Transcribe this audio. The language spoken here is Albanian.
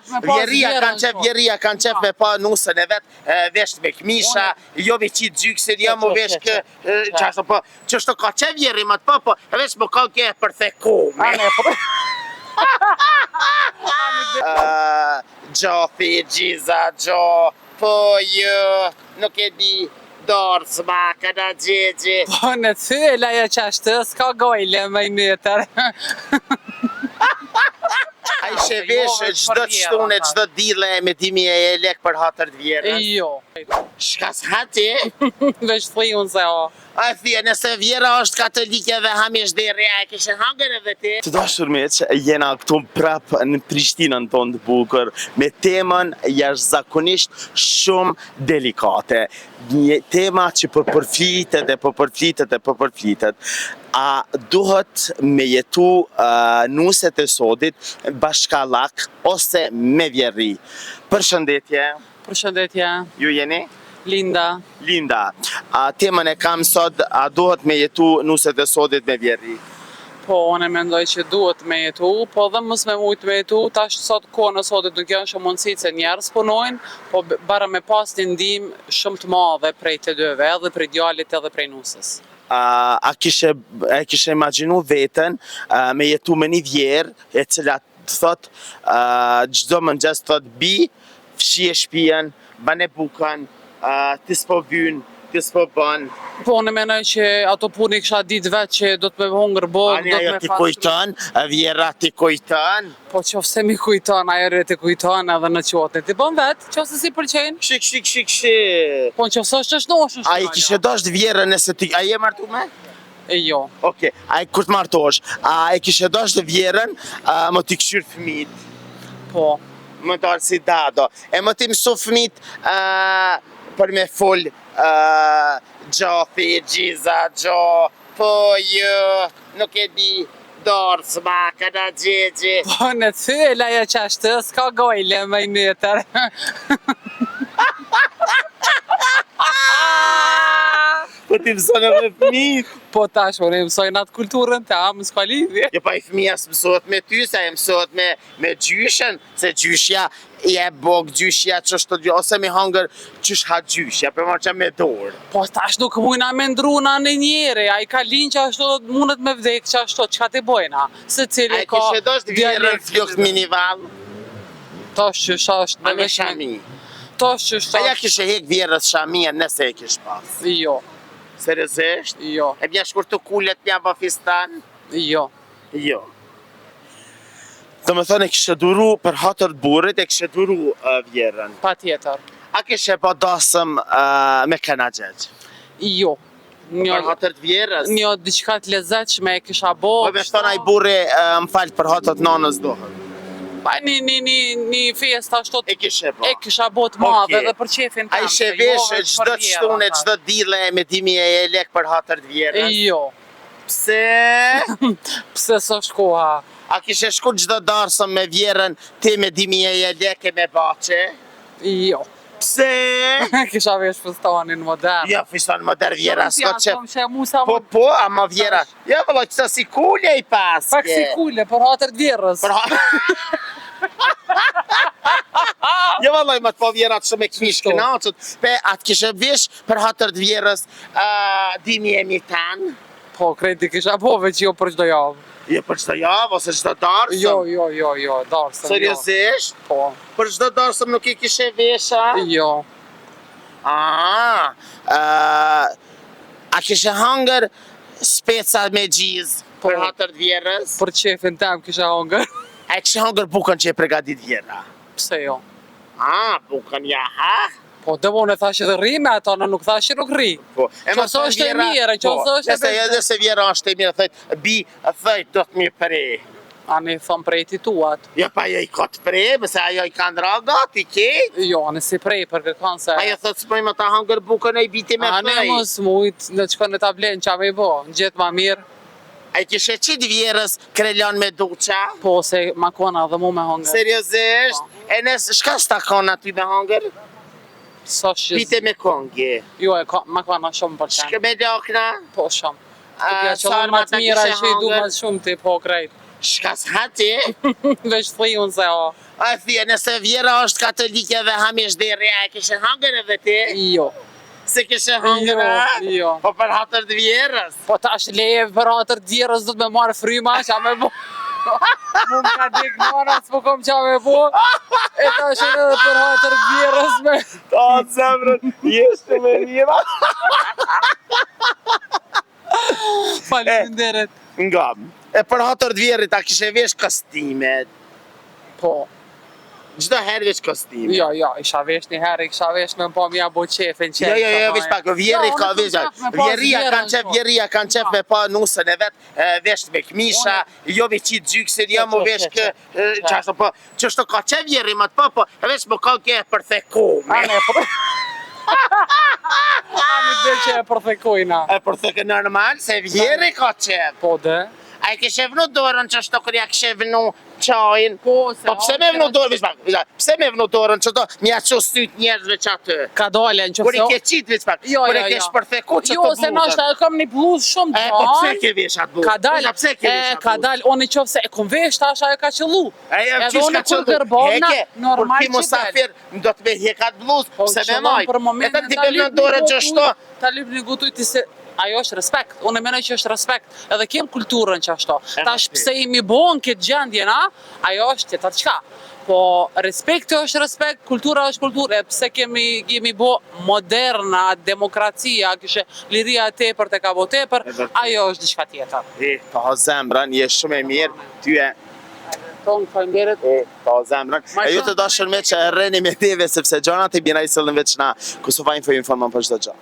Vjeria kanë qef me pa nusën e vetë vesh me këmisha, jo me qitë gjyksin, jo mu vesh kë, qashtë po, qështu ka qef vjeri më të po, vesh më ka kje për thekume. Gjo, gjiza, gjo, po jo, nuk e di, dorë s'ma, këna gjegje. Po në cyla ja qashtë, s'ka gojle me i nëtër. A i shevesh gjdo të shtune, gjdo dile me 10.000 lek për hatër të vjerës? Jo. Shka s'hati? Vesh thri unë se o. A thje, nëse vjera është katolike dhe hamish dhe reja, e kishe hangër edhe ti? Të dashur miq, jena këtu prap në Prishtinën tonë të bukur, me temën jashtëzakonisht shumë delikate. Një tema që përflitet e përflitet. A duhet me jetu nuset e sodit bashkallak ose me vjerri? Përshëndetje. Përshëndetje. Ju jeni? Linda. Temën e kam sot, a duhet me jetu nuset e sodit me vjerri? Po, unë mendoj që duhet me jetu, po dhe mos me mujtë me jetu, tash sot kohën e sotit nuk janë shumë mundësi që njerëz punojnë, po bara me pas një ndihmë shumë të madhe prej të dyve, edhe prej djalit edhe prej nusës. A kishe imagjinu veten me jetu me një vjerë e cila të thot gjdo mëngjes thot bi, fshie shpijen, bane bukan, ti s'po vyn, ti s'po bën. Po unë mendoj që ato puni kisha ditë vetë që do të me hungër bog, Ani ajo ti kujton, vjera ti kujton. Po qofse mi kujton, ajo ti kujton edhe në qotën. Ti bën vetë, qofse si pëlqen. Shik. Po qofse është nosh. A i kishe dosht vjerën nëse ti, a je martu me? Jo. Okej, a i kur të martosh, a e kishe dosht vjerën, më t'i këshyr fëmit? Po. Më darë si dado. E më t'i mësu fëmit për me full gjo, gjiza, gjo, po jo, nuk e di, dorë s'ma, këna gjegje. Po në cyla ja qashtë, s'ka gojle me i nëtër. Po ti mëson edhe fëmijët. Po tash, unë mësojnë atë kulturën të amë, s'ka lidhje. Jo pa i fëmija s'mësot me ty, se e mësot me gjyshen, se gjyshja je bog, gjyshja qështu, ose me hangër qysh ha gjyshja, për marrë që me dorë. Po tash nuk mujna me ndruna në njeri, a i ka linë që ashtu mundet me vdek që ashtu, që ka të bojna? Se cili ka... A i kishe dosht vjerën flukt minival? Tash që shasht... A me shami? Tash që shasht... A ja kishe hek vjerës shamia nëse e kish pas? Jo. Seriozisht? Jo. E bja shkurtu kullet mja bafistan? Jo. Jo. Dhe me thënë e kishe duru për hatër të burit, e kishe duru vjerën. Pa tjetër. A kishe po dasëm me këna gjegjë? Jo. Për hatër të vjerës? Një diçka të lezetshme e kisha bo... Po me shtona i buri më falë për hatër të nanës dohën? Pa një festa ashtot... E kishe po? E kisha bo të madhe dhe për qefin A i shevesh gjdo të shtune, gjdo dile me 10.000 lek për hatër të vjerës? Jo. Pse? Pse së shkoha? A kishe shku gjdo darsëm me vjerën ti me 10.000 lek e me bache? Jo. Pse? Kisha vesh fustanin modern. Jo, fiston modern vjera s'ko qef. Po, Po, ama vjera. Jo, vëlloj, qëta si kulje i paske. pak si kule, për hatër të vjerës. Jo vallaj, më të po vjerat shumë e kmish kënaqët. Pe, atë kishe vish për hatër të vjerës 10.000 tanë? Po, kredi kisha po, veç jo për çdo javë. Jo për çdo javë, ose çdo darsëm? Jo, darsëm. Seriozisht? Po. Për çdo darsëm nuk i kishe vesha? Jo. A kishe hangër speca me gjizë për hatër të vjerës? Për qefin tem kisha hongër. A kishe hangër bukën që e pregadit vjera? Pse jo? Bukën jaha? Po, dhe unë e thash edhe rri me ato, në nuk thash që nuk rri. Qëso është e mirë, qëso është e mirë. Nëse vjera është e mirë, thëjt, bi, thëjt, do të mi prej. Ani thëmë prej ti tuat. Jo, pa jo i ka të prej, mëse ajo i ka ndra gati, ke? Jo, ani si prej, për kërkan se... Ajo thëtë s'pojmë ta hangër bukën e i biti me prej. Ani mos mujt, në qëkën e tablen qa me i bo, në gjithë ma mirë. A i kishe qitë vjerës krelon me duqa? Po, se ma kona dhe mu me hangër. Seriozisht? E nësë, shka s'ta kona ty me hangër? Pite me kongi? Jo, ma kona shumë për qenë. Shke me lakna? Po, shumë. Të pja që unë ma të mira që i du ma shumë ti, po krejt. Shka s'hati? Veç thri unë se o. A thje, nëse vjera është katolike dhe hamish derja, e kishe hangër edhe ti? Jo. Se kishe hangër atë? Jo. Po për hatër të vjerës? Po tash leje për atër djerës do të me marë fryma, qa me bo. Mu m'ka dek nana, s'po kom qa me bo. E tash edhe për atër djerës me... Ta zemrën, jeshte me njëra. Faleminderit. Nga, e për hatër të vjerit, a kishe vesh kostimet? Po. Gjdo herë vesh kostimet? Jo, isha vesh një herë, isha vesh me po mja bo qefin qef. Jo, vesh pak, vjeri ka vesh, vjeria kanë qef me pa nusën e vetë, vesh me këmisha, jo me qitë gjyksin, jo mu vesh kë, qashtë po, qështu ka qef vjeri më të po, vesh mu ka ke për thekume. Ami dhe që e përthekojna. E përthekë normal, se vjeri ka qef. Po dhe? A i kishe vënu dorën që shto kërja kishe vënu qajin? Po, Po pse me vënu dorën, pse me vënu dorën që do mja që syt njerëzve që aty? Ka dole në që Kur i ke qitë veç pak, kur i ke shpërtheku që të bluzën. Jo, se nashta e kam një bluzë shumë të Po pse ke vesh atë bluzë? Ka dal, ka dal, unë i qofë se e kom vesh tasha e ka qëllu. Edhe unë kur gërbovna, normal që musafir, do të me hek atë bluzë, pse me majtë. Për momentin E të ti me dorën që shto. Ta lyp një gutuj ti se ajo është respekt, unë e menoj që është respekt, edhe kem kulturën që ashto. Tash pse imi bon këtë gjendje na, ajo është tjetër qka. Po respekti është respekt, kultura është kulturë, e pse kemi bo moderna, demokracia, kishe liria tepër të ka bo tepër, ajo është diçka tjetër. Ta zemrën, je shumë e mirë, ty e... Tonë, faleminderit. Ta zemrën. E ju të dashur me që rreni me teve, sepse gjonat e bina i sëllën veç na, Kosova Info informon për çdo gjë.